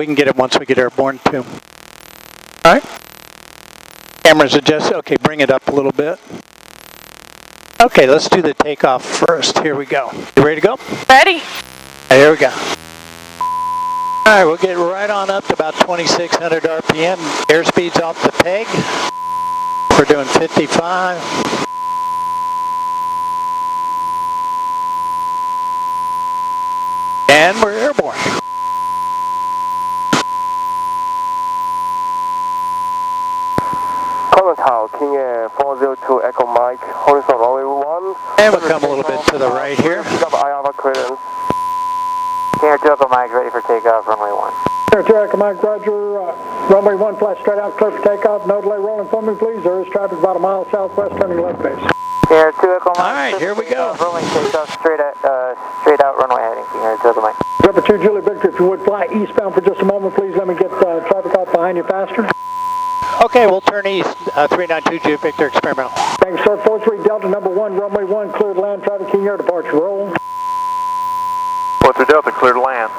we can get it once we get airborne too. All right. Cameras adjust. Okay, bring it up a little bit. Okay, let's do the takeoff first. Here we go. You ready to go? Ready. Here we go. All right, we'll get right on up to about 2,600 RPM. Airspeed's off the peg. We're doing 55. And we're airborne. King Air 402 Echo Mike, horizontal runway 1. And we'll come a little bit to the right here. IAVA clearance. King Air 2 Echo Mike, ready for takeoff, runway 1. King Air 2 Echo Mike, roger. Runway 1, flash straight out, clear for takeoff. No delay rolling for me, please. There is traffic about a mile southwest, turning left base. King Air 2 Echo Mike. All right, here we go. Rolling takeoff, straight out, runway heading, King Air 2 Echo Mike. Number 2, Julie Victor, if you would fly eastbound for just a moment, please. Let me get traffic off behind you faster. Okay, we'll turn east, 392 Julie Victor experimental. Thanks, sir. 43 Delta, number 1, runway 1, cleared land traffic, King Air departure, roll. 43 Delta, cleared land.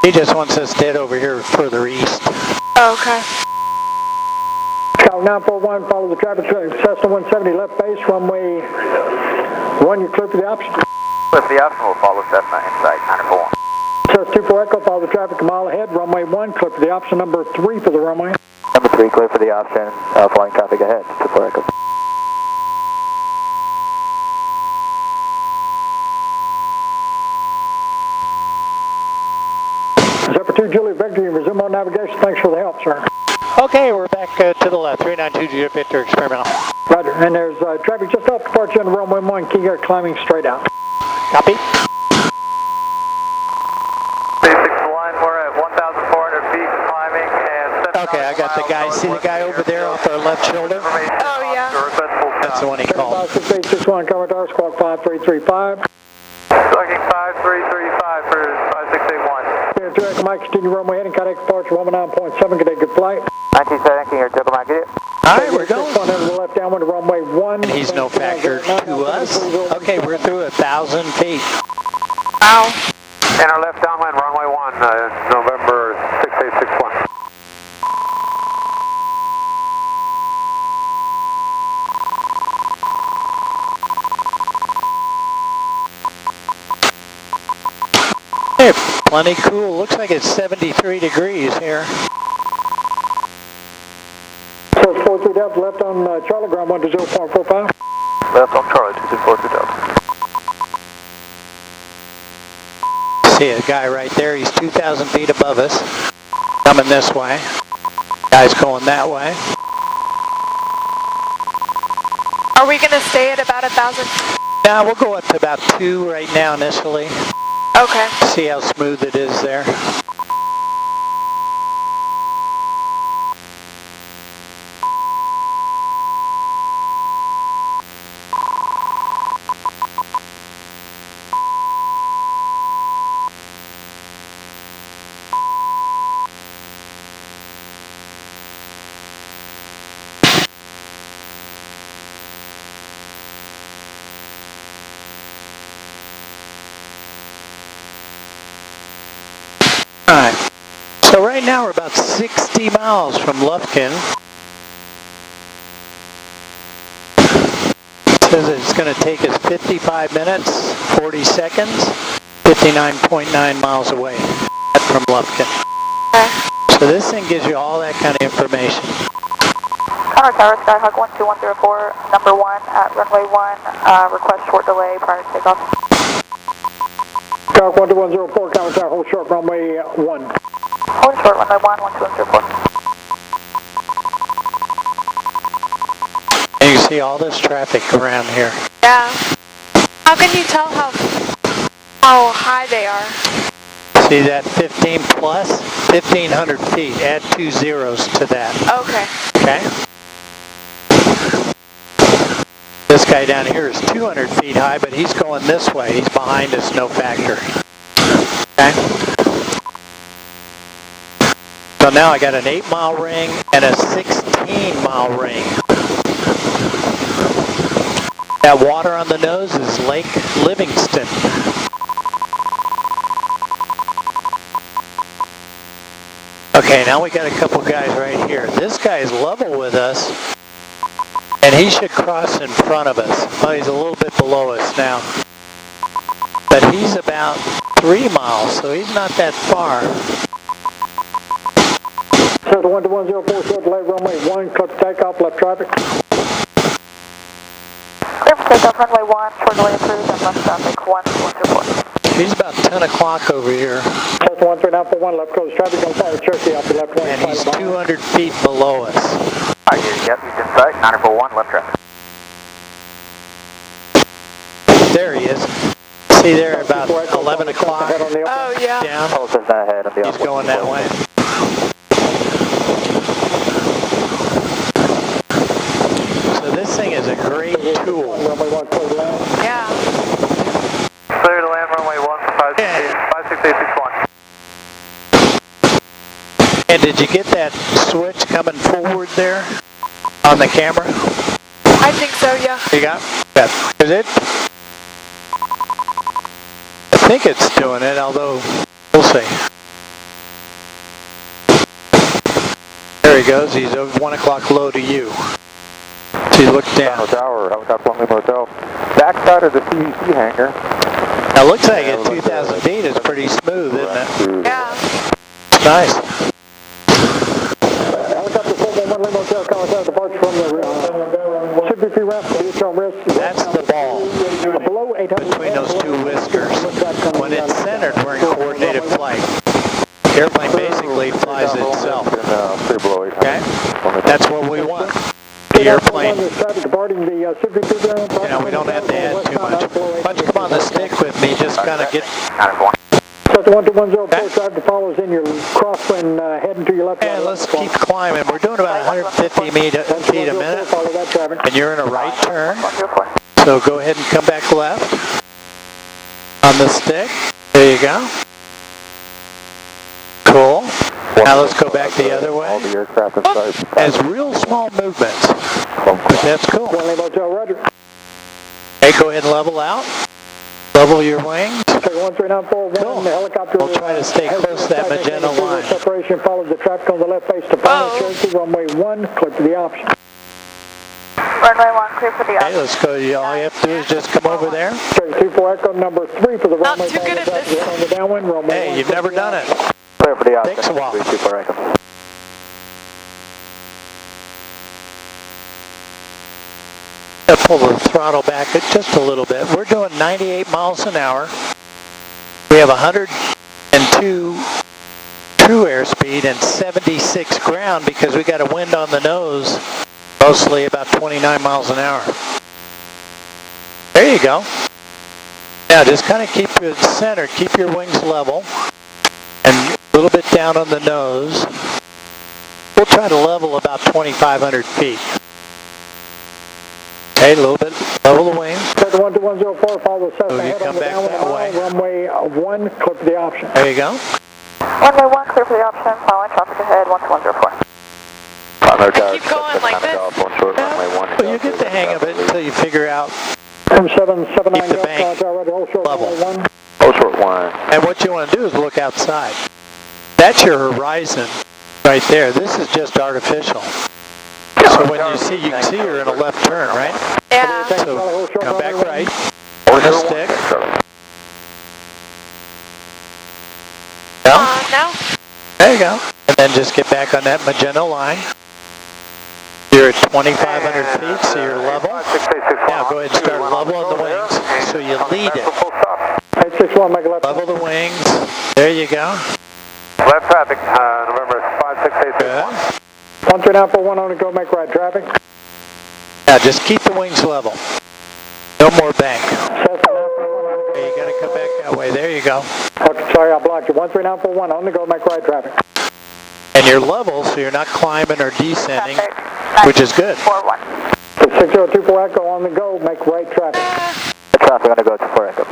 He just wants us dead over here further east. Okay. Scout 941, follow the traffic, Cessna 170, left base, runway 1, you're clear for the option. Clear for the option, we'll follow Cessna inside 941. Cessna 24 Echo, follow the traffic a mile ahead, runway 1, clear for the option, number 3 for the runway. Number 3, clear for the option, flying traffic ahead, 24 Echo. Zephyr 2, Julie Victor, you resume on navigation. Thanks for the help, sir. Okay, we're back to the left, 392 Julie Victor experimental. Roger, and there's traffic just off departure on runway 1, King Air climbing straight out. Copy. 361, we're at 1,400 feet climbing and... Okay, I got the guy. See the guy over there off our left shoulder? Oh, yeah. That's the one he called. 6861, cover tower, squawk 5335. Squawking 5335 for 5681. King Air 2 Echo Mike, continue runway heading, contact departure, runway 9.7, get a good flight. 1970, King Air 2 Echo Mike, get it. All right, we're going. On over the left downwind to runway 1. And he's no factor to us. Okay, we're through 1,000 feet. Wow. And our left downwind, runway 1, November 6861. Hey, plenty cool. Looks like it's 73 degrees here. So it's 43 Delta, left on Charlie, ground 1 to 0.45. Left on Charlie, 243 Delta. See a guy right there. He's 2,000 feet above us. Coming this way. Guy's going that way. Are we going to stay at about 1,000? Now we'll go up to about 2 right now initially. Okay. See how smooth it is there. Alright, so right now we're about 60 miles from Lufkin. It says it's going to take us 55 minutes, 40 seconds, 59.9 miles away from Lufkin. So this thing gives you all that kind of information. Connor Tower, Skyhawk 12104, number 1 at runway 1, request short delay prior to takeoff. Skyhawk 12104, Connor Tower, hold short, runway 1. Hold short, runway 1, 12104. And you can see all this traffic around here. Yeah. How can you tell how high they are? See that 15 plus? 1,500 feet. Add 2 zeros to that. Okay. Okay? This guy down here is 200 feet high, but he's going this way. He's behind us, no factor. Okay? So now I got an 8-mile ring and a 16-mile ring. That water on the nose is Lake Livingston. Okay, now we got a couple guys right here. This guy is level with us, and he should cross in front of us. Oh, he's a little bit below us now. But he's about 3 miles, so he's not that far. Delta 12104, short delay, runway 1, clear for takeoff, left traffic. Clear for takeoff, runway 1, short delay approved, and left traffic 1104. He's about 10 o'clock over here, Delta 13941, left coast traffic, on fire Cherokee off the left wing. and he's 200 feet below us. Yep, he's in sight. 941, left traffic. There he is. See there, about 11 o'clock Oh, yeah. down. Closest ahead of the He's going that way. So this thing is a great tool. Runway 1, clear to land. Yeah. Clear to land, runway 1 for 56861. And did you get that switch coming forward there on the camera? I think so, yeah. You got that? Is it? I think it's doing it, although we'll see. There he goes. He's over 1 o'clock low to you. So you look down. Tower, helicopter only motel. Backside of the CEC hangar. Now it looks like at 2,000 feet it's pretty smooth, isn't it? Yeah. It's nice. Helicopter 411 Limo Hotel, Colorado, departure from the CBP ramp, That's the ball below 800 between those two whiskers. When it's centered, we're in coordinated flight. The airplane basically flies itself. Okay? That's what we want. The airplane, you know, we don't have to add too much. Why don't you come on the stick with me, just kind of get... Delta 12104, drive to follows in your crosswind, heading to your left. And let's keep climbing. We're doing about 150 feet a minute, Follow that traffic. and you're in a right turn. So go ahead and come back left on the stick. There you go. Cool. Now let's go back the other way. As real small movements. But that's cool. One Limo Hotel, roger. Hey, go ahead and level out. Level your wings. 13941, Cool. the helicopter. We'll try to stay close to that magenta line. Separation follows the traffic on the left face to final Cherokee, runway 1, click to the option. Runway 1, clear for the Hey, option. let's go. All you have to do is just come over there. Cherokee 24 Echo, number 3 for the Not runway. too good at this. On the downwind, runway Hey, 1, you've click never to the done it. option. Clear for the option. Takes a while. 324 Echo. Pull the throttle back just a little bit. We're doing 98 miles an hour. We have 102 true airspeed and 76 ground because we got a wind on the nose, mostly about 29 miles an hour. There you go. Now just kind of keep it centered, keep your wings level, and a little bit down on the nose. We'll try to level about 2,500 feet. Okay, a little bit, level the wings. Delta 12104, follow the Cessna you head come on the back downwind that way. line, runway 1, click to the option. There you go. Runway 1, clear for the option, following traffic ahead, 12104. Keep going like this. Well, you get the hang of it until you figure out. 779 Keep the bank level. Oh, short 1. And what you want to do is look outside. That's your horizon right there. This is just artificial. So when you can see you're in a left turn, right? Yeah. So come back right. Over the stick. No? No? There you go. And then just get back on that magenta line. You're at 2,500 feet, so you're level. Now go ahead and start leveling the wings so you lead it. 861, make a left. Level the wings. There you go. Left traffic, November 56861. Good. 13941 on the go, make right traffic. Now just keep the wings level. No more bank. Cessna 941 on the Okay, you got to come back that way. There you go. go. Okay, sorry, I blocked you. 13941 on the go, make right traffic. And you're level, so you're not climbing or descending, which is good. 41. 6024 Echo on the go, make right traffic. Traffic on the go to 4 Echo.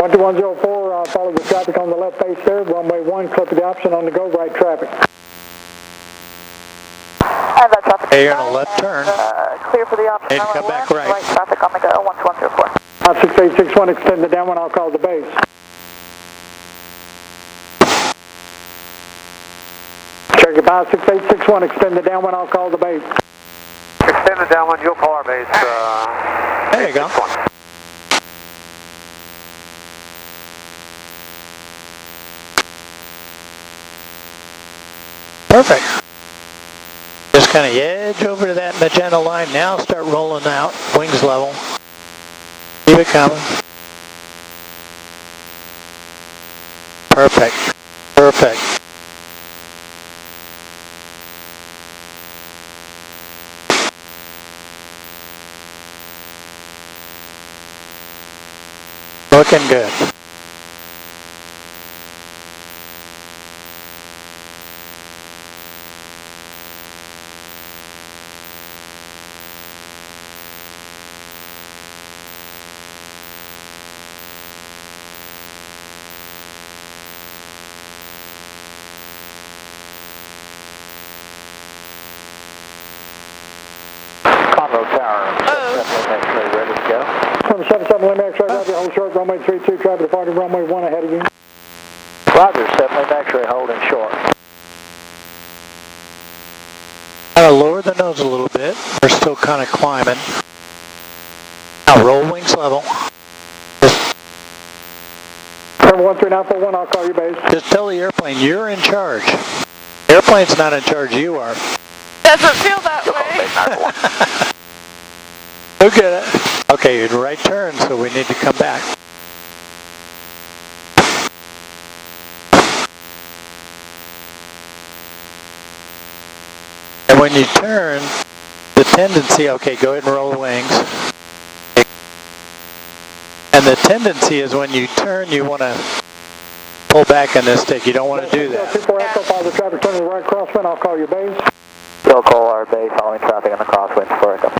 12104, follow the traffic on the left face there, runway 1, click to the option on the go, right traffic. And that traffic. Hey, you're in a left turn. Clear for the option. And come back right. Right traffic on the go, 12104. 6861, extend the downwind, I'll call the base. Cherokee 56861, extend the downwind, I'll call the base. Extend the downwind, you'll call our base. There you go. 861. Perfect. Just kind of edge over to that magenta line. Now start rolling out, wings level. Keep it coming. Perfect. Perfect. Looking good. Conroe Tower. X-ray ready to go. 77 Lima X-ray, Roger, hold short, runway 32, traffic departing runway 1 ahead of you. Roger, 7 Lima X-ray holding short. Kind of lower the nose a little bit. We're still kind of climbing. Now roll wings level. Number 13941, I'll call your base. Just tell the airplane you're in charge. The airplane's not in charge, you are. Doesn't feel that way. Look at it. Okay, you're in right turn, so we need to come back. And when you turn, the tendency, okay, go ahead and roll the wings. And the tendency is when you turn, you want to pull back on this stick. You don't want to do that. 24 Echo, follow the traffic, turn to the right crosswind, I'll call your base. Still call our base following traffic on the crosswind for Echo.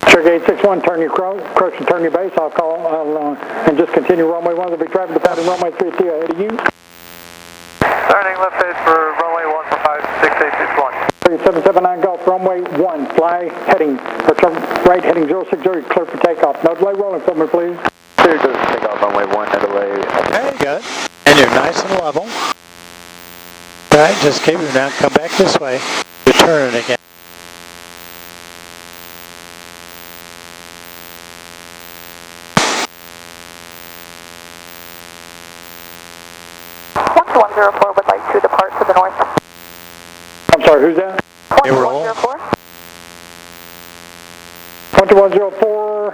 Cherokee 861, turn your approach and turn your base, I'll call, and just continue runway 1, there'll be traffic departing runway 32 ahead of you. Turning left base for runway 1 for 56861. 779 Golf, runway 1, fly heading, or turn right heading 060, clear for takeoff. No delay rolling for me, please. Clear to take off runway 1, no delay. Very good. And you're nice and level. All right, just keep it down. Come back this way. You're turning again. .104 would like to depart to the north. I'm sorry, who's that? Hey, roll. 104. 2104,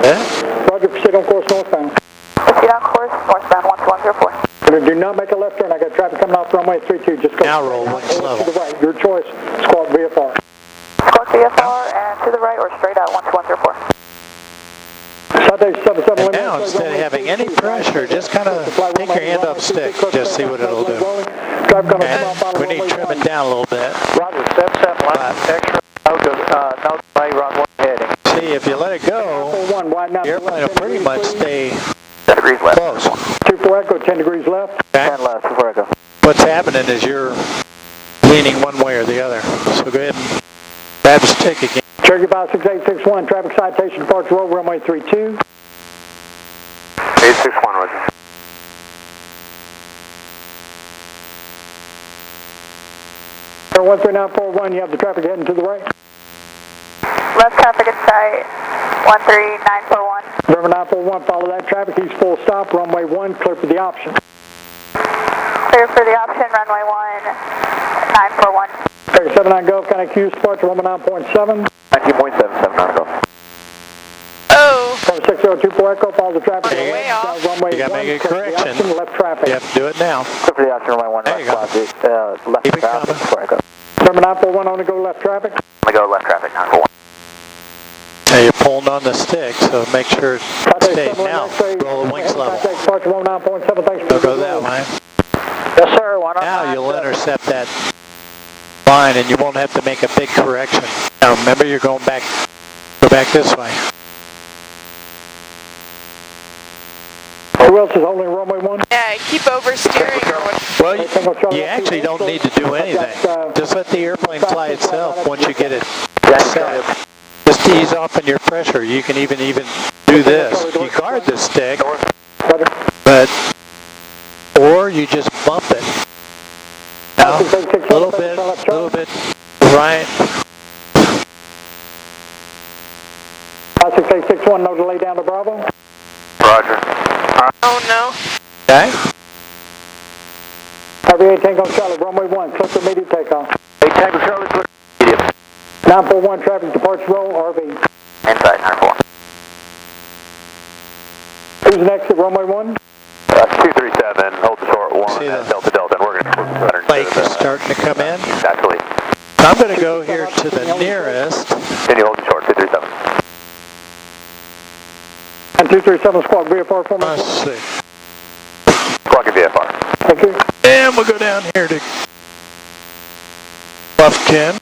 Yeah. Roger, proceed on course northbound. Proceed on course northbound 12104. Do not make a left turn, I got traffic coming off runway 32, just go Now roll wings to level. the right, your choice, squawk VFR. Squawk VFR and to the right or straight out 12104. Southern 77 And now, instead of having any pressure, just kind of take your hand off stick. Just see what it'll do. Okay. We need to trim it down a little bit. Roger, 77 left X-ray. No delay, run 1 heading. See, if you let it go, the airplane will pretty much stay 10 degrees left. close. 24 Echo, 10 degrees left. Okay? 10 left before Echo. What's happening is you're leaning one way or the other. So go ahead and grab the stick again. Cherokee 56861, traffic citation, departure roll, runway 32. 861, Roger. Air 13941, you have the traffic heading to the right. Left traffic at sight 13941. November 941, follow that traffic, he's full stop, runway 1, clear for the option. Clear for the option, runway 1 941. Cherokee 79 Gulf, County Q's departure, runway 9.7. 19.779 Echo. Oh, From 6024 Echo, follow the traffic. Way off. Runway You gotta 1, make a clear for the correction. option, left traffic. You have to do it now. Clear for the option, runway 1, There you left go. traffic. Left Keep it traffic coming. before Echo. November 941, on to go left traffic. I'm going to go left traffic, 941. Now you're pulling on the stick, so make sure it stays. Now, roll the wings level. Departure 9.7, thanks for Don't go that way. Yes, sir. Now you'll intercept that line and you won't have to make a big correction. Now remember, you're going back, go back this way. Who else is holding runway 1? yeah, keep oversteering or what? Well, you actually don't need to do anything. Just let the airplane fly itself once you get it set. Just ease off on your pressure. You can even do this. You guard the stick, Roger. but, or you just bump it. Now, a little bit, right. 5661, no delay down to Bravo. Roger. Oh no. Okay. Heavy 8 Tango Charlie, runway 1, clear for immediate takeoff. 8 Tango Charlie, clear. Medium. 941 traffic departs roll, RV. Inside, 94. Who's next at runway 1? 237, hold the short 1 See at the Delta Delta, and we're going to lake is starting to come in. Actually, I'm going to go here to the nearest. can you hold the short, 237? And 237 squad, VFR for me. Let's see. Squawk at VFR. Thank you. And we'll go down here to Lufkin.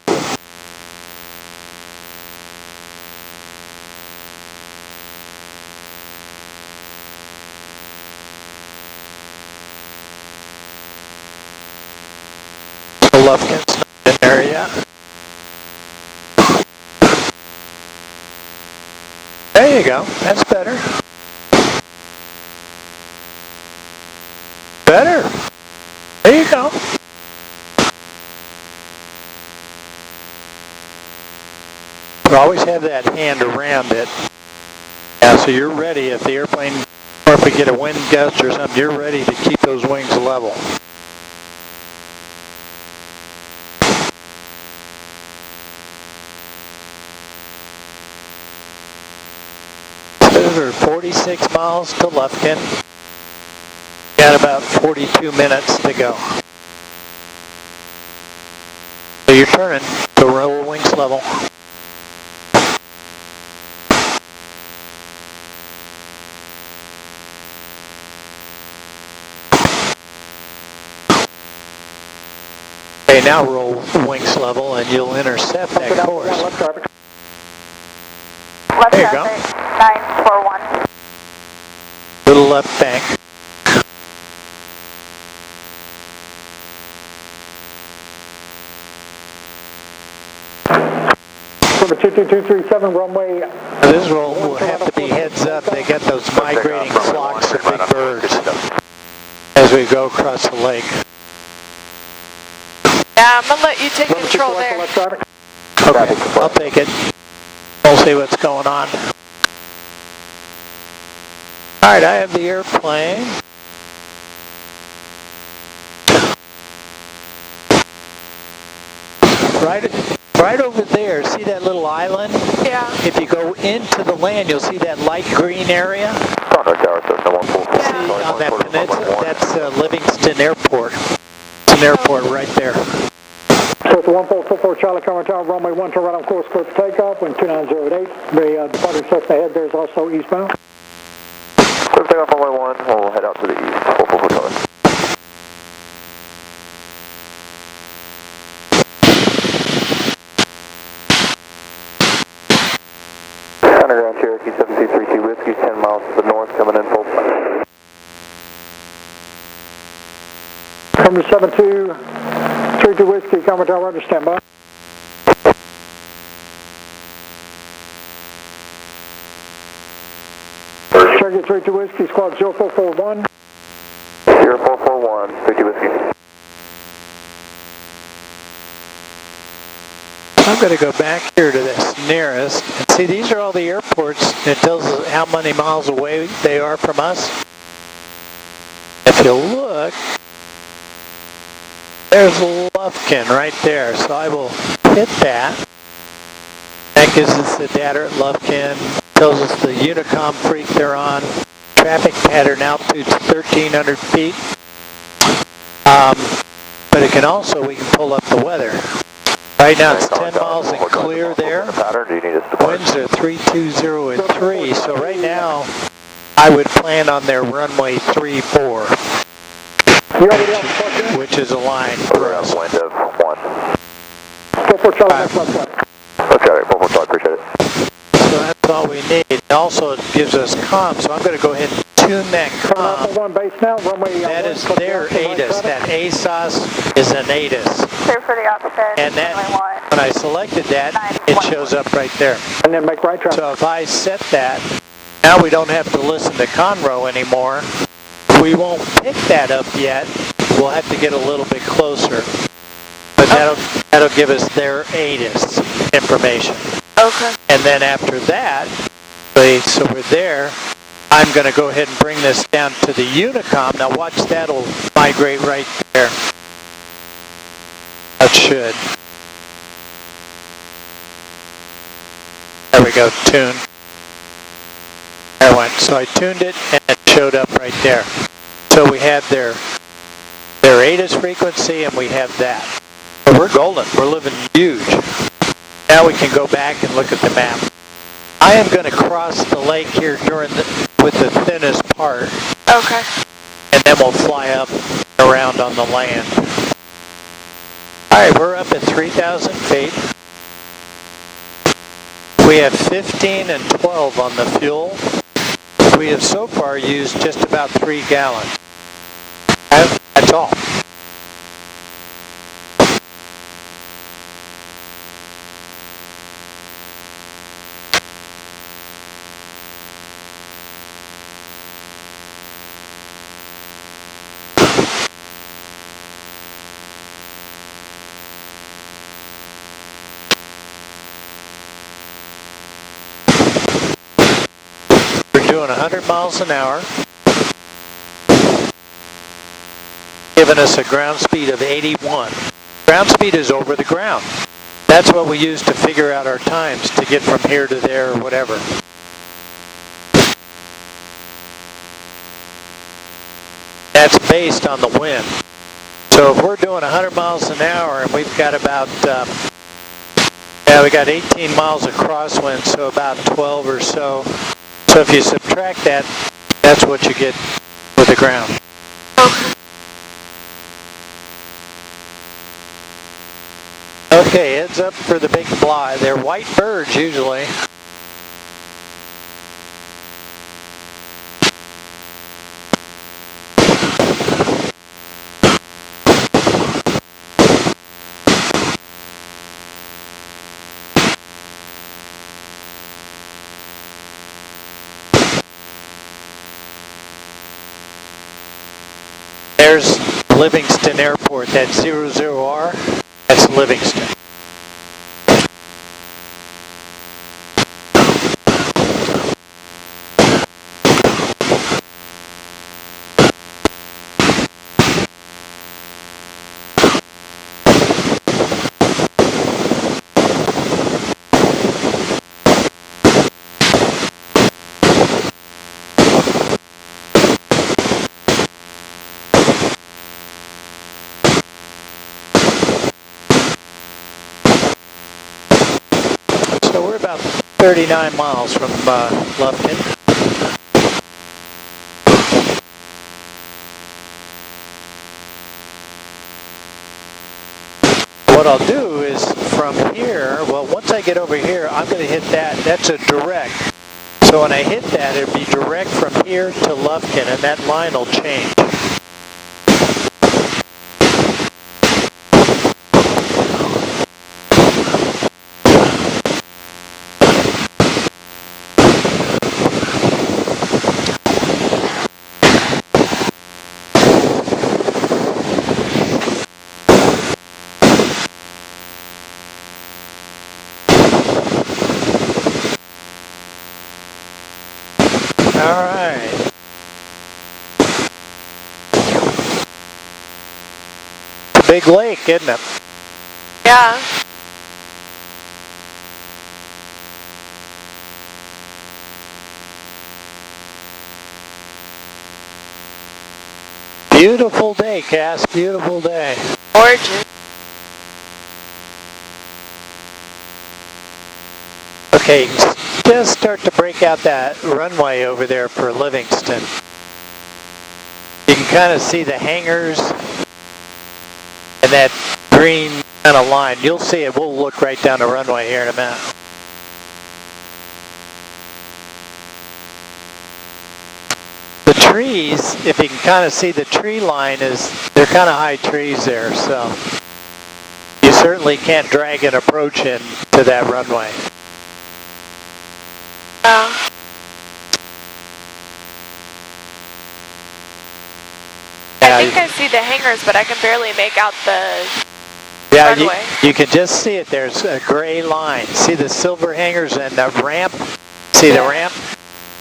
Lufkin's not in there yet. There you go. That's better. Better. There you go. You always have that hand around it. Yeah, so you're ready if the airplane, or if we get a wind gust or something, you're ready to keep those wings level. We're 46 miles to Lufkin. Got about 42 minutes to go. So you're turning to roll wings level. Okay, now roll wings level and you'll intercept that course. Left There you go. traffic, 941. Little left bank. Number 22237, runway. This roll will have to be heads up. They got those migrating flocks of big birds as we go across the lake. Yeah, I'm gonna let you take control there. Left traffic. Okay, I'll take it. We'll see what's going on. All right, I have the airplane. Right over there, see that little island? Yeah. If you go into the land, you'll see that light green area. Contact tower, system 144. See on that peninsula? That's Livingston Airport. It's an airport right there. So it's 1444 Charlie, Cover Tower, runway 1, turn right on course, clear for takeoff, wind 29088. The departing Cessna ahead there is also eastbound. Clear for takeoff runway 1, we'll head out to the east, 444 Charlie. Underground Cherokee 7232 Whiskey, 10 miles to the north, coming in full stop. Number 7232 Whiskey, Cover Tower, roger, stand by. Cherokee 32 Whiskey, squad 0441. 0441, 32 Whiskey. I'm going to go back here to this nearest. And see, these are all the airports. It tells us how many miles away they are from us. If you look, there's Lufkin right there. So I will hit that. That gives us the data at Lufkin. Tells us the Unicom freak they're on. Traffic pattern altitude 1,300 feet. But it can also, we can pull up the weather. Right now it's 10 miles and clear there. Winds are 320 and 3. So right now, I would plan on their runway 34, which is a line for us. Wind of 1. 44 Charlie, next left side. Okay, 44 Charlie, appreciate it. So that's all we need. Also, it gives us comm, so I'm going to go ahead and tune that comm. One base now, runway. That is their ATIS. That ASOS is an ATIS. Clear for the opposite, And that, runway 1. when I selected that, it shows up right there. And then make right traffic. So if I set that Now we don't have to listen to Conroe anymore. We won't pick that up yet. We'll have to get a little bit closer. But that'll give us their ATIS information. Okay. And then after that, so we're there, I'm going to go ahead and bring this down to the Unicom. Now watch, that'll migrate right there. That should. There we go, tune. There it went. So I tuned it and it showed up right there. So we have their ATIS frequency and we have that. So we're golden. We're living huge. Now we can go back and look at the map. I am going to cross the lake here with the thinnest part. Okay. And then we'll fly up around on the land. All right, we're up at 3,000 feet. We have 15 and 12 on the fuel. We have so far used just about 3 gallons. That's all. Doing 100 miles an hour, giving us a ground speed of 81. Ground speed is over the ground. That's what we use to figure out our times to get from here to there or whatever. That's based on the wind. So if we're doing 100 miles an hour and we've got about, we got 18 miles of crosswind, so about 12 or so. So if you subtract that, that's what you get with the ground. Okay, heads up for the big fly. They're white birds usually. There's Livingston Airport, that 00R, that's Livingston. So we're about 39 miles from Lufkin. What I'll do is from here, well, once I get over here, I'm going to hit that. That's a direct. So when I hit that, it'll be direct from here to Lufkin, and that line will change. All right. Big lake, isn't it? Yeah. Beautiful day, Cass. Beautiful day. Gorgeous. Okay, just start to break out that runway over there for Livingston. You can kind of see the hangars and that green kind of line. You'll see it. We'll look right down the runway here in a minute. The trees, if you can kind of see the tree line, they're kind of high trees there, so you certainly can't drag an approach in to that runway. I think I see the hangars, but I can barely make out the Yeah, runway. you can just see it. There's a gray line. See the silver hangars and the ramp? See the ramp?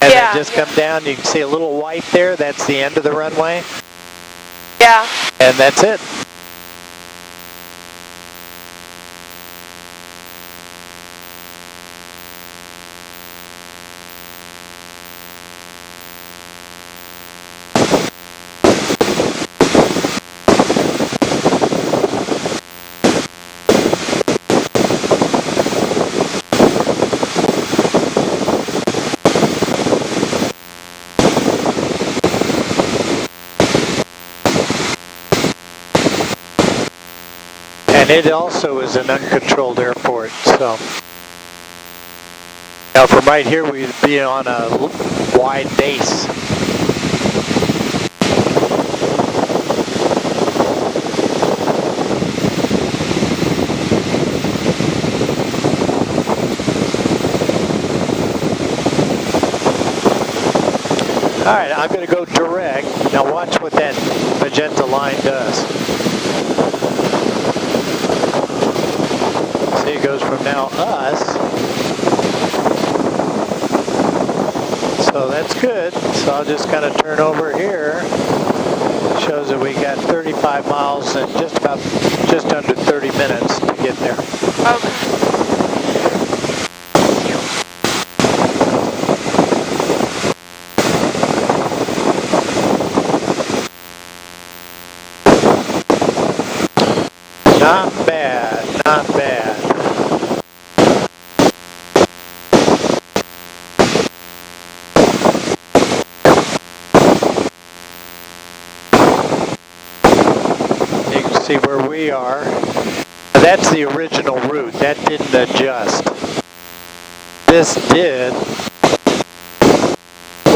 And then just come down, you can see a little white there. That's the end of the runway. Yeah. And that's it. And it also is an uncontrolled airport, so. Now from right here, we'd be on a wide base. All right, I'm going to go direct. Now watch what that magenta line does. See, it goes from now us. So that's good. So I'll just kind of turn over here. Shows that we got 35 miles and just under 30 minutes to get there. Okay. Not bad, not bad. You can see where we are. That's the original route. That didn't adjust. This did.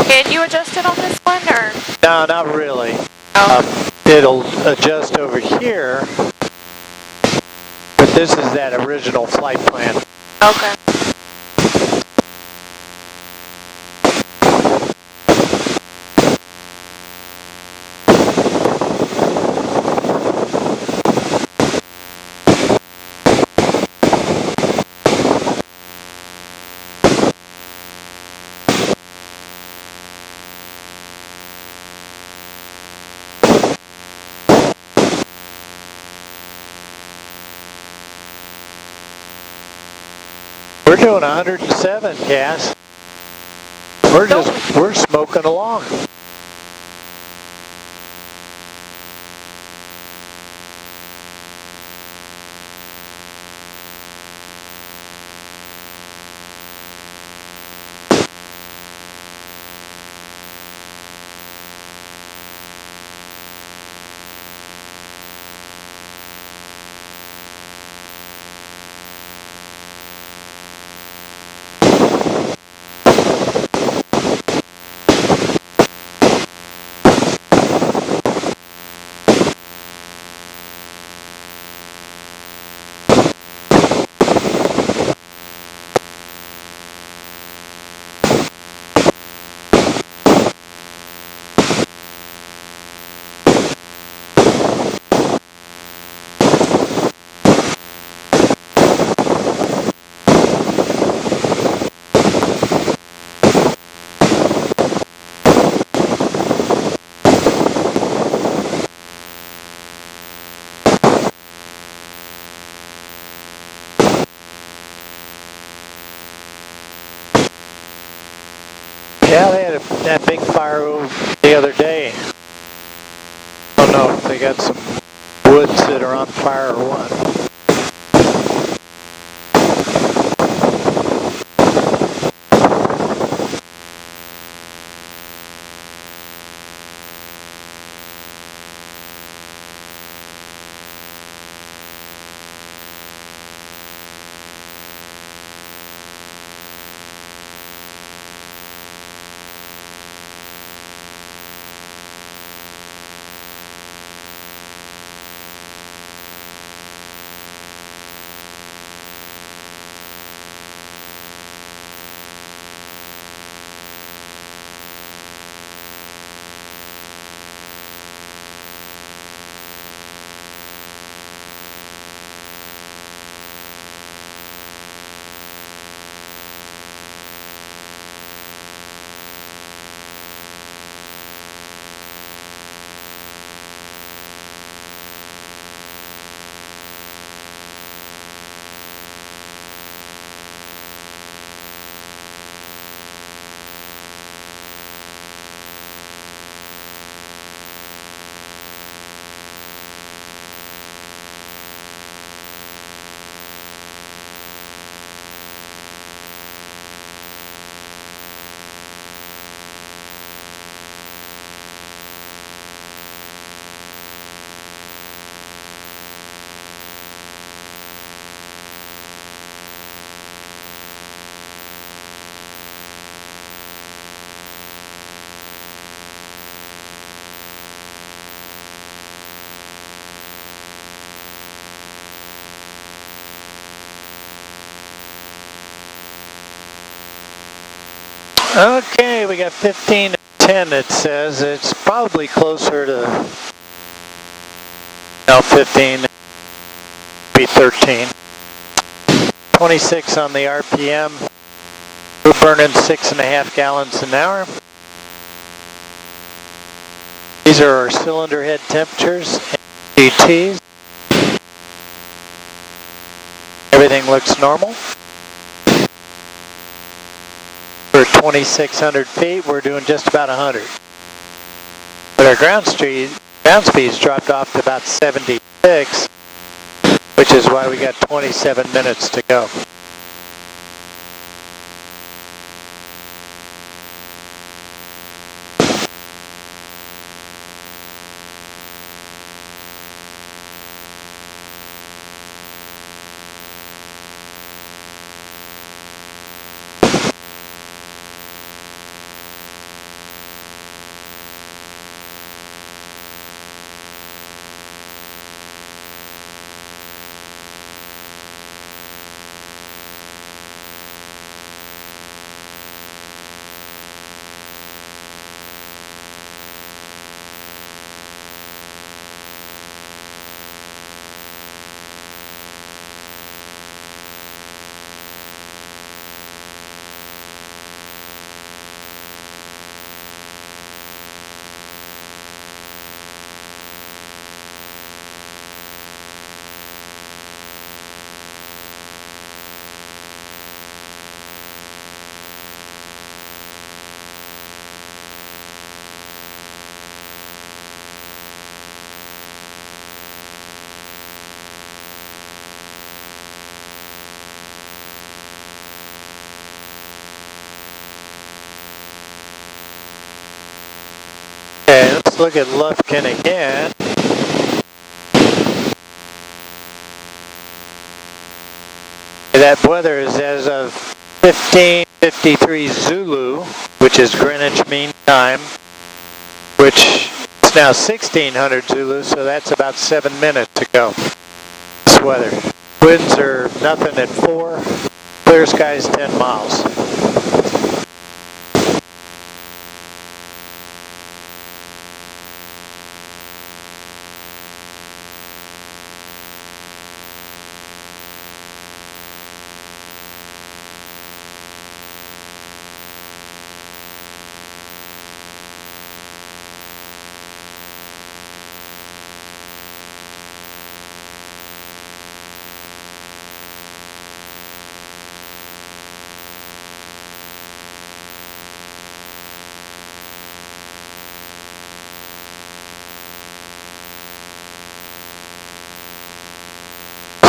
Can you adjust it on this one, or? No, not really. Oh. It'll adjust over here. But this is that original flight plan. Okay. We're doing 107, Cass. We're smoking along. Yeah, they had that big fire over the other day. I don't know if they got some woods that are on fire or what. Okay, we got 15 and 10 it says. It's probably closer to, no, 15, be 13. 26 on the RPM. We're burning 6.5 gallons an hour. These are our cylinder head temperatures, GTs. Everything looks normal. For 2,600 feet, we're doing just about 100. But our ground speed's dropped off to about 76, which is why we got 27 minutes to go. Okay, let's look at Lufkin again. That weather is as of 15:53 Zulu, which is Greenwich Mean Time, which is now 1600 Zulu, so that's about 7 minutes to go. This weather. Winds are nothing at 4, clear skies 10 miles.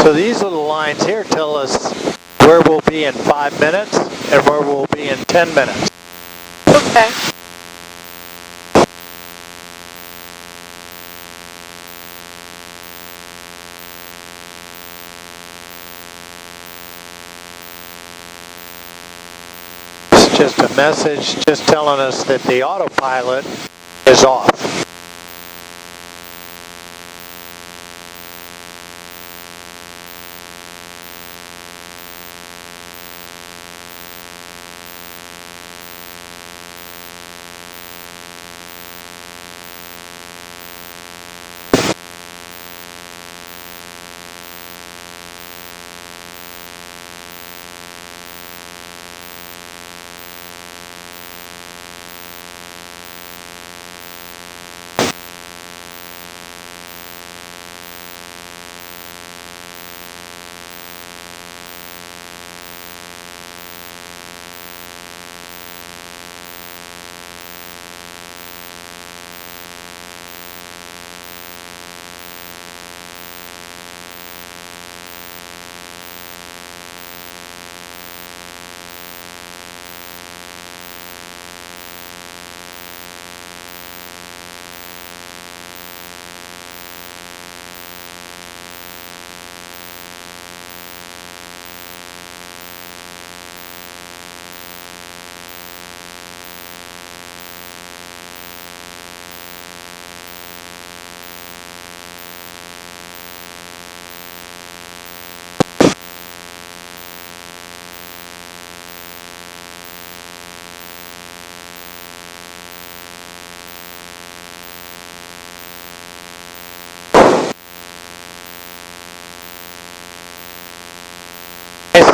So these little lines here tell us where we'll be in 5 minutes and where we'll be in 10 minutes. Okay. It's just a message just telling us that the autopilot is off.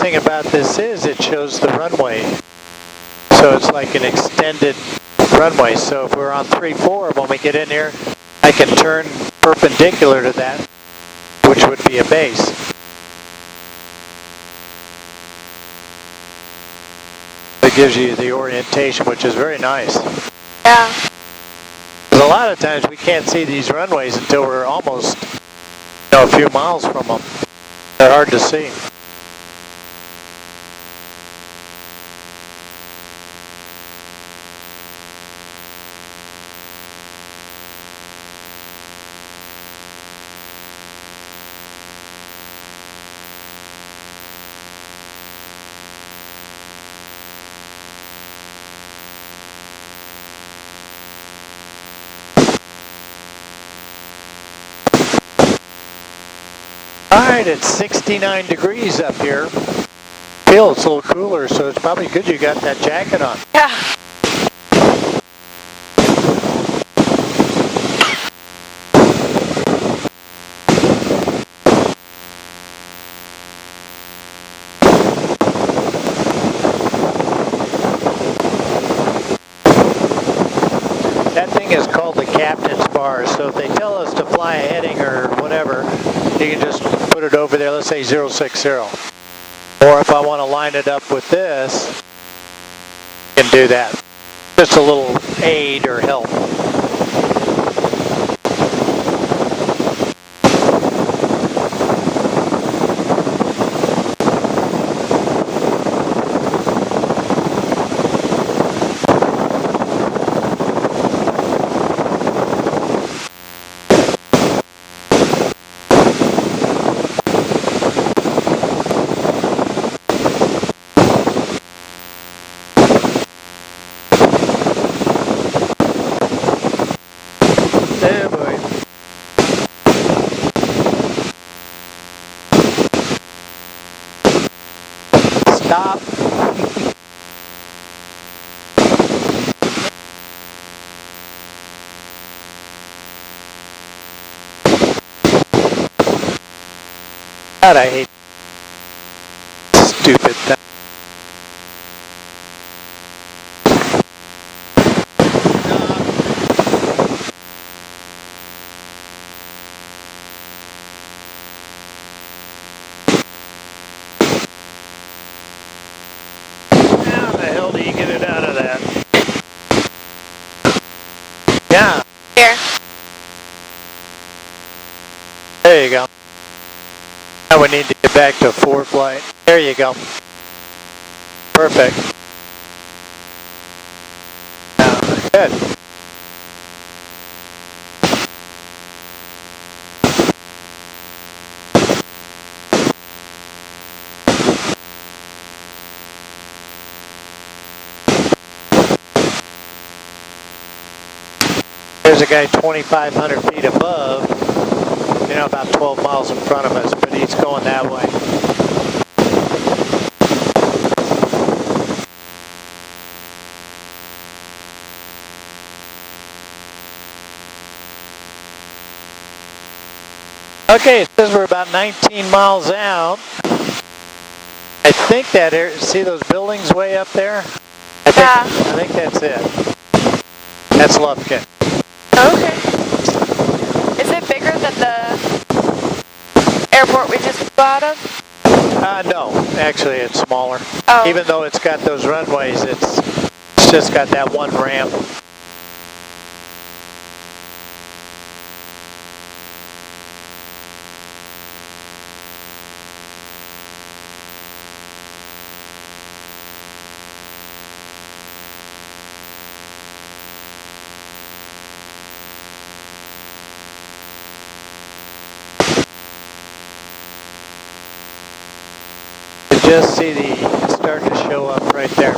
thing about this is it shows the runway. So it's like an extended runway. So if we're on 3-4, when we get in here, I can turn perpendicular to that, which would be a base. It gives you the orientation, which is very nice. Yeah. A lot of times we can't see these runways until we're almost, a few miles from them. They're hard to see. Alright, it's 69 degrees up here. Feel it's a little cooler, so it's probably good you got that jacket on. Yeah. That thing is called the captain's bar, so if they tell us to fly a heading or whatever, you can just put it over there, let's say 060. Or if I want to line it up with this, you can do that. Just a little aid or help. Stop. God, I hate stupid thing. How the hell do you get it out of that? Yeah. Here. There you go. Now we need to get back to forward flight. There you go. Perfect. Good. There's a guy 2,500 feet above, about 12 miles in front of us, but he's going that way. Okay, it says we're about 19 miles out. I think that area, see those buildings way up there? I think that's it. That's Lufkin. Okay. Is it bigger than the airport we just flew out of? No, actually it's smaller. Oh. Even though it's got those runways, it's just got that one ramp. Just see the start to show up right there.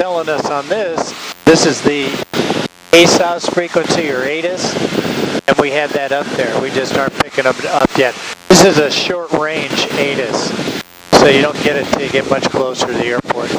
telling us on this, this is the ASOS frequency or ATIS, and we had that up there. We just aren't picking it up yet. This is a short range ATIS, so you don't get it till you get much closer to the airport.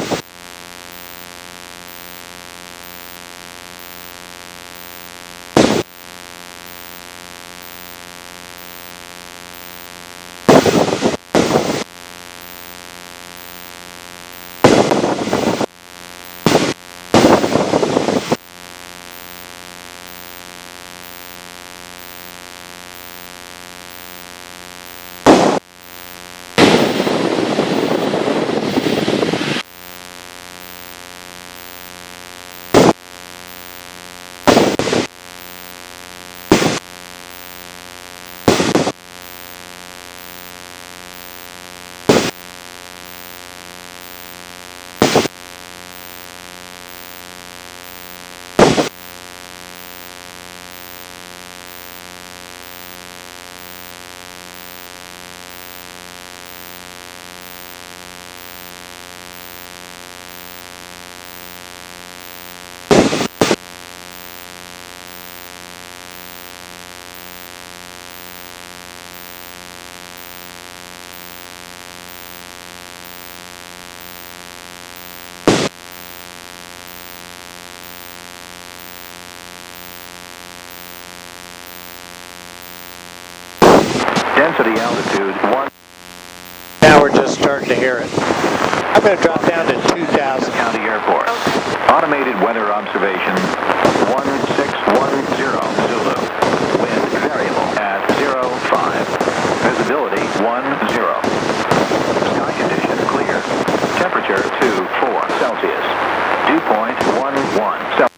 Density altitude 1. Now we're just starting to hear it. I'm going to drop down to 2,000. County Airport. Automated weather observation 1610 Zulu. Wind variable at 05. Visibility 10. Sky condition clear. Temperature 24 Celsius. Dew point 11 Celsius.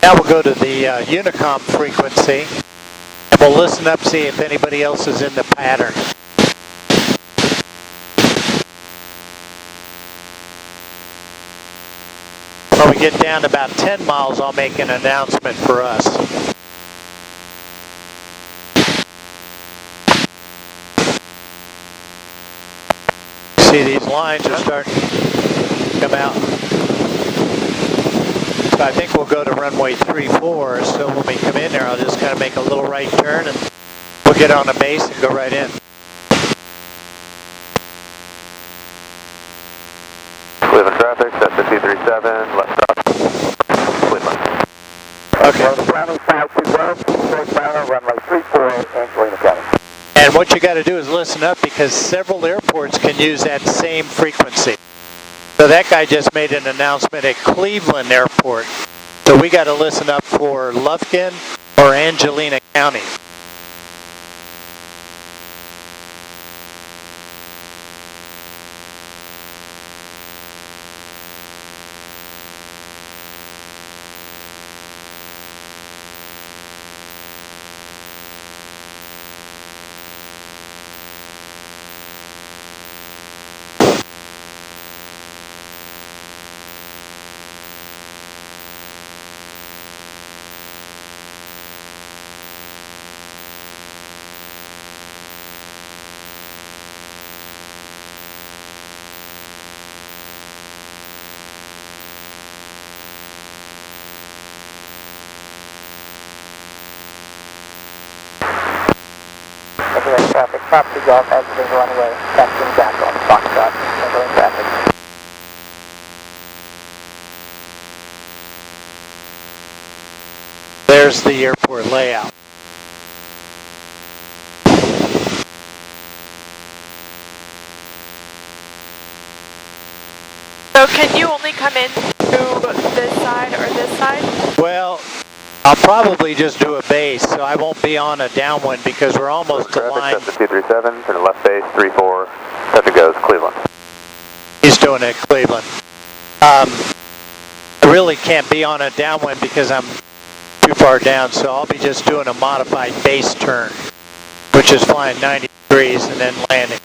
Now we'll go to the Unicom frequency, and we'll listen up, see if anybody else is in the pattern. When we get down to about 10 miles, I'll make an announcement for us. See, these lines are starting to come out. So I think we'll go to runway 34, so when we come in there, I'll just kind of make a little right turn and we'll get on the base and go right in. Cleveland traffic, that's the 237, left stop, Cleveland. Okay. Browning 520, runway 34, Angelina County. And what you got to do is listen up because several airports can use that same frequency. So that guy just made an announcement at Cleveland Airport. So we got to listen up for Lufkin or Angelina County. Traffic, property golf, exiting runway, Captain Jack on Foxtrot, handling traffic. There's the airport layout. So can you only come in through this side or this side? Well, I'll probably just do a base, so I won't be on a downwind because we're almost aligned. That's the 237, turn left base, 34, touch and goes, Cleveland. He's doing it, Cleveland. I really can't be on a downwind because I'm too far down, so I'll be just doing a modified base turn, which is flying 90 degrees and then landing.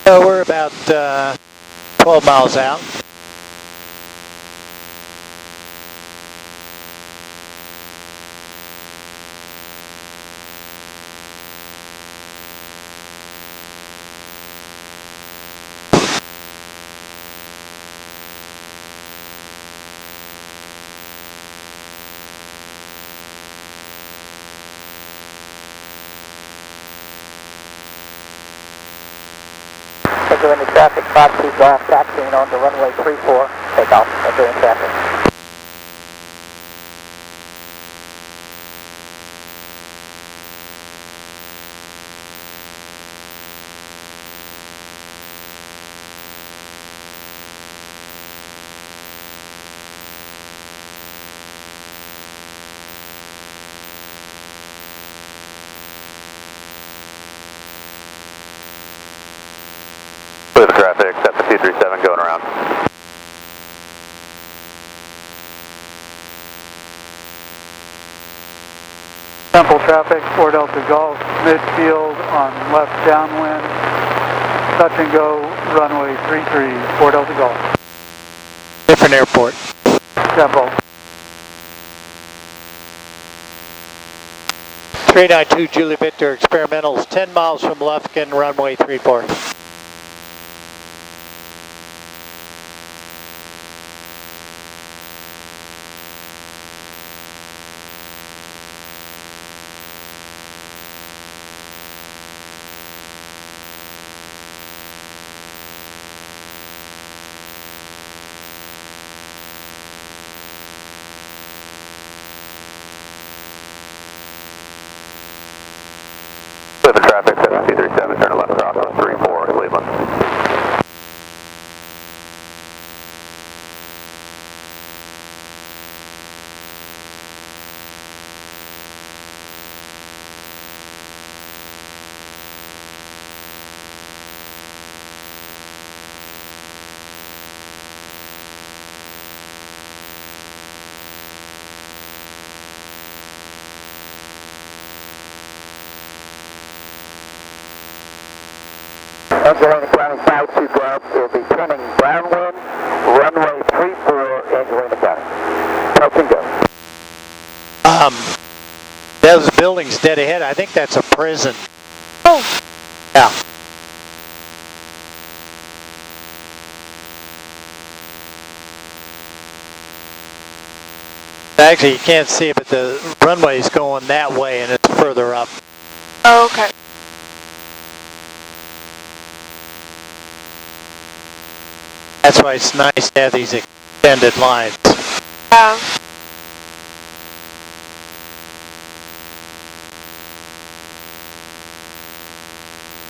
So we're about 12 miles out. Entering the traffic, Foxy Golf, taxiing on to runway 34, takeoff, entering traffic. Clear the traffic, that's the 237 going around. Temple traffic, 4 Delta Golf, midfield on left downwind, touch and go, runway 33, 4 Delta Golf. Different airport. Temple. 392 Julie Victor experimentals, 10 miles from Lufkin, runway 34. Clear the traffic, that's the 237, turn left cross on 34, Cleveland. Entering the ground 52 Golf, will be turning downwind, runway 34, entering the county. Touch and go. Those buildings dead ahead, I think that's a prison. Oh, Yeah. Actually, you can't see it, but the runway's going that way and it's further up. okay. That's why it's nice to have these extended lines. Yeah.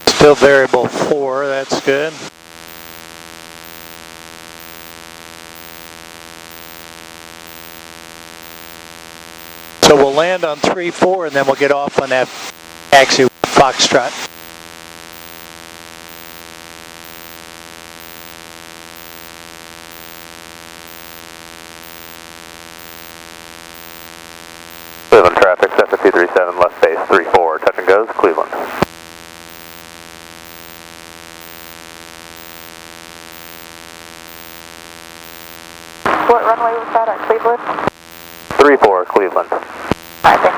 Still variable 4, that's good. So we'll land on 3-4 and then we'll get off on that taxi Foxtrot. Cleveland traffic, that's the 237, left base 34, touch and goes, Cleveland. What runway was that at Cleveland? 34, Cleveland. I think.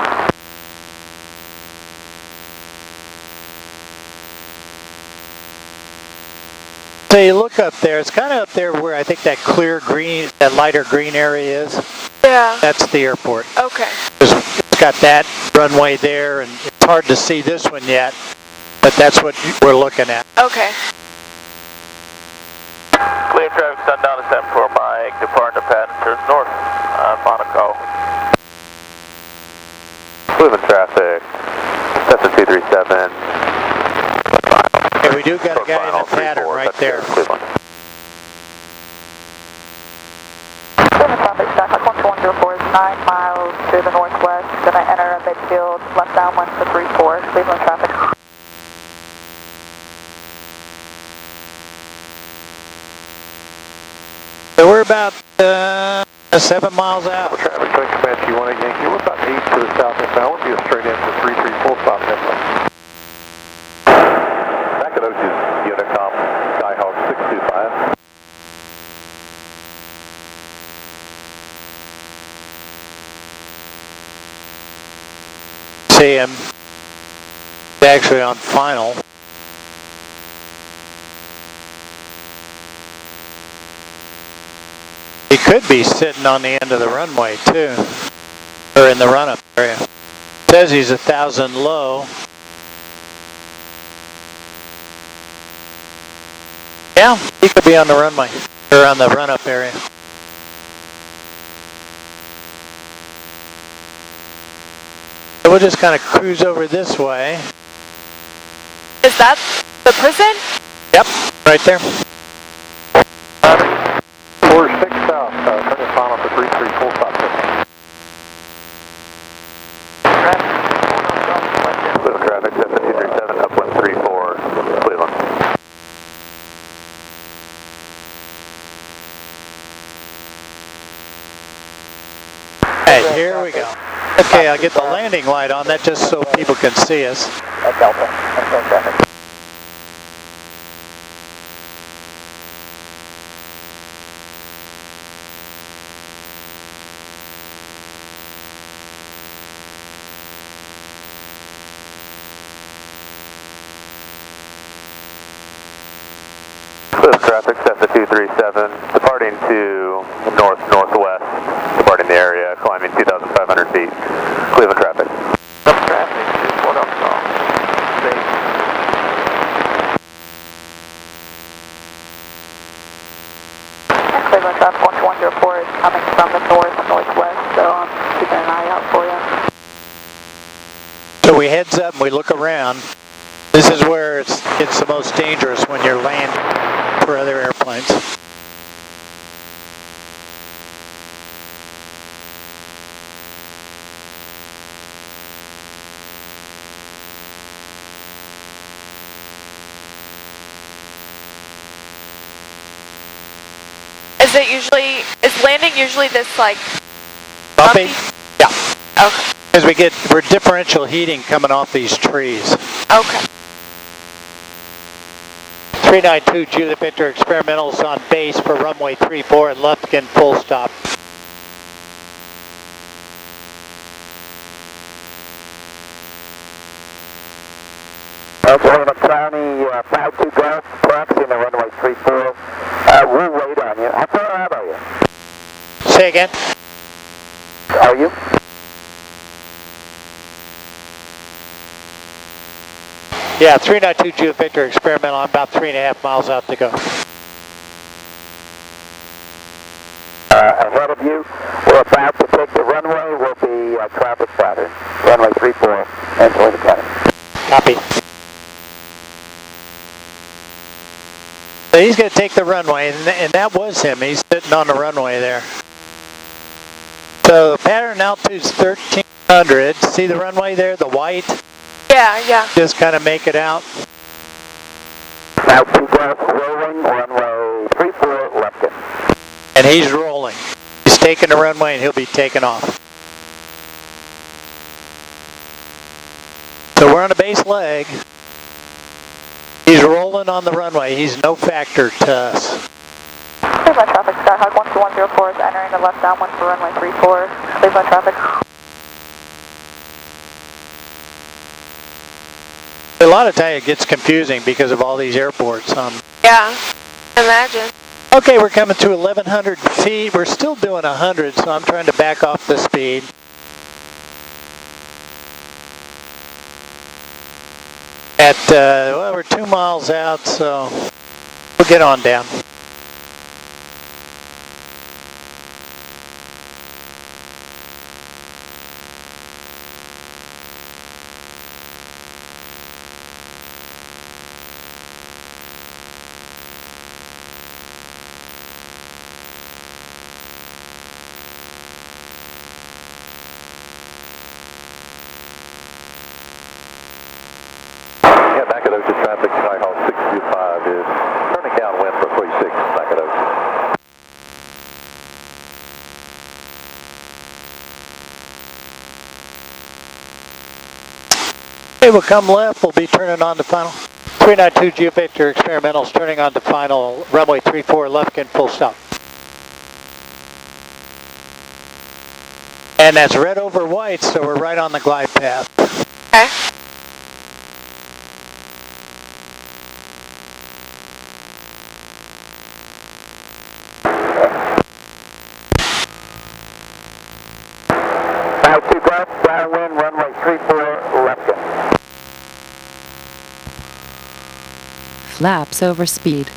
So you look up there, it's kind of up there where I think that clear green, that lighter green area is. Yeah. That's the airport. Okay. It's got that runway there and it's hard to see this one yet, but that's what we're looking at. Okay. Clear traffic, sundown to 74 Mike, departing pattern, turns north, Monaco. Cleveland traffic, that's the 237. Okay, we do got a guy in the pattern right there. Cleveland. Cleveland traffic, Skyhawk 1204 is 9 miles to the northwest. Gonna enter a midfield, left downwind for 34, Cleveland traffic. So we're about 7 miles out. Traffic, Twin Comanche 18 Yankee, we're about 8 to the south inbound. We'll be a straight in for 334 stop inbound. Back at Ocean's Unicom. see him. He's actually on final. He could be sitting on the end of the runway too, or in the run-up area. Says he's 1,000 low. Yeah, he could be on the runway, or on the run-up area. So we'll just kind of cruise over this way. Is that the prison? Yep, right there. 46 south, turning final for 33, full stop. Cleveland traffic, 7237, upwind 34, Cleveland. Hey, here we go. Okay, I'll get the landing light on that just so people can see us. Delta, that's traffic. Cleveland traffic, 7237, departing to north-northwest, departing the area, climbing 2,500 feet. Cleveland traffic. Traffic, what up, Cleveland traffic 1204 is coming from the northwest, so I'm keeping an eye out for you. So we heads up and we look around. This is where it's the most dangerous when you're landing for other airplanes. Is landing usually this like Bumpy? Yeah. Okay. Because we're differential heating coming off these trees. Okay. 392 Juliet Victor experimentals on base for runway 34 and Lufkin full stop. Oklahoma County, 52 Gulf, approaching the runway 34. We'll wait on you. How far out are you? Say again? Are you? Yeah, 392 Juliet Victor experimental. I'm about 3.5 miles out to go. Ahead of you, we're about to take the runway. Will be traffic pattern. Runway 34, Angelina County. Copy. So he's going to take the runway, and that was him. He's sitting on the runway there. So pattern altitude is 1,300. See the runway there, the white? Yeah. Just kind of make it out. Now 2 Gulf, rolling, runway 34, Lufkin. And he's rolling. He's taking the runway, and he'll be taking off. So we're on a base leg. He's rolling on the runway. He's no factor to us. Cleveland traffic, Skyhawk 12104 is entering the left downwind for runway 34. Cleveland traffic. A lot of times it gets confusing because of all these airports. Yeah. Imagine. Okay, we're coming to 1,100 feet. We're still doing 100, so I'm trying to back off the speed. Well, we're 2 miles out, so we'll get on down. Back at Ocean traffic, Skyhawk 625 is turning downwind for 36, back at Ocean. Okay, we'll come left. We'll be turning on to final. 392 Geo Victor experimentals turning on to final. Runway 34, Lufkin, full stop. And that's red over white, so we're right on the glide path. Okay. Now 2 gulf, downwind, runway 34, left in. Flaps over speed.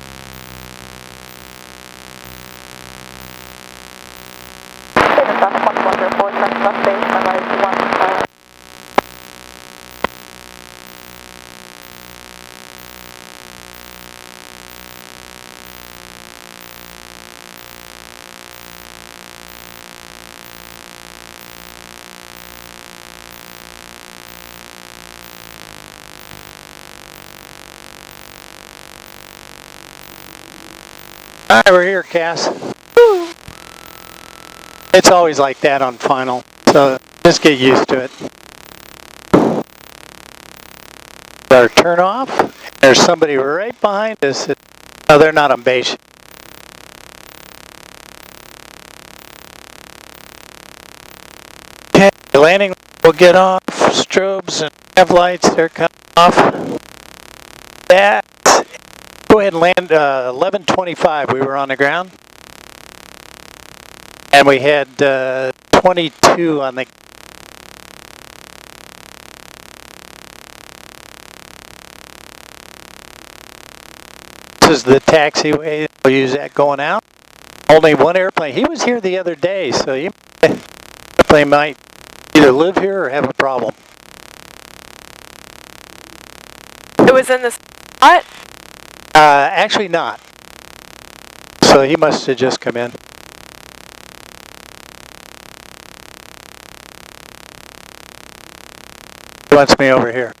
Taking south 1104, turn left base, runway 15. All right, we're here, Cass. It's always like that on final, so just get used to it. Our turn off. There's somebody right behind us. No, they're not on base. Okay, landing will get off. Strobes and nav lights, they're coming off. That. Go ahead and land 11:25. We were on the ground. And we had 22 on the... This is the taxiway. We'll use that going out. Only one airplane. He was here the other day, so the airplane might either live here or have a problem. It was in the spot? Actually not. So he must have just come in. He wants me over here.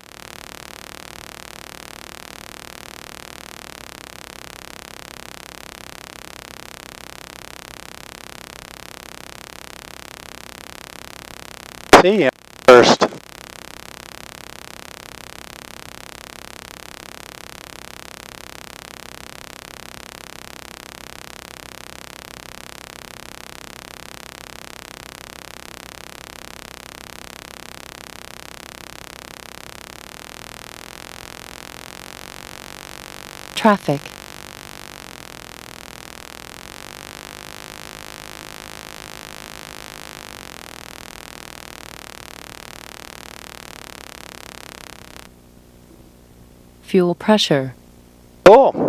See him first. Traffic. Fuel pressure. Cool.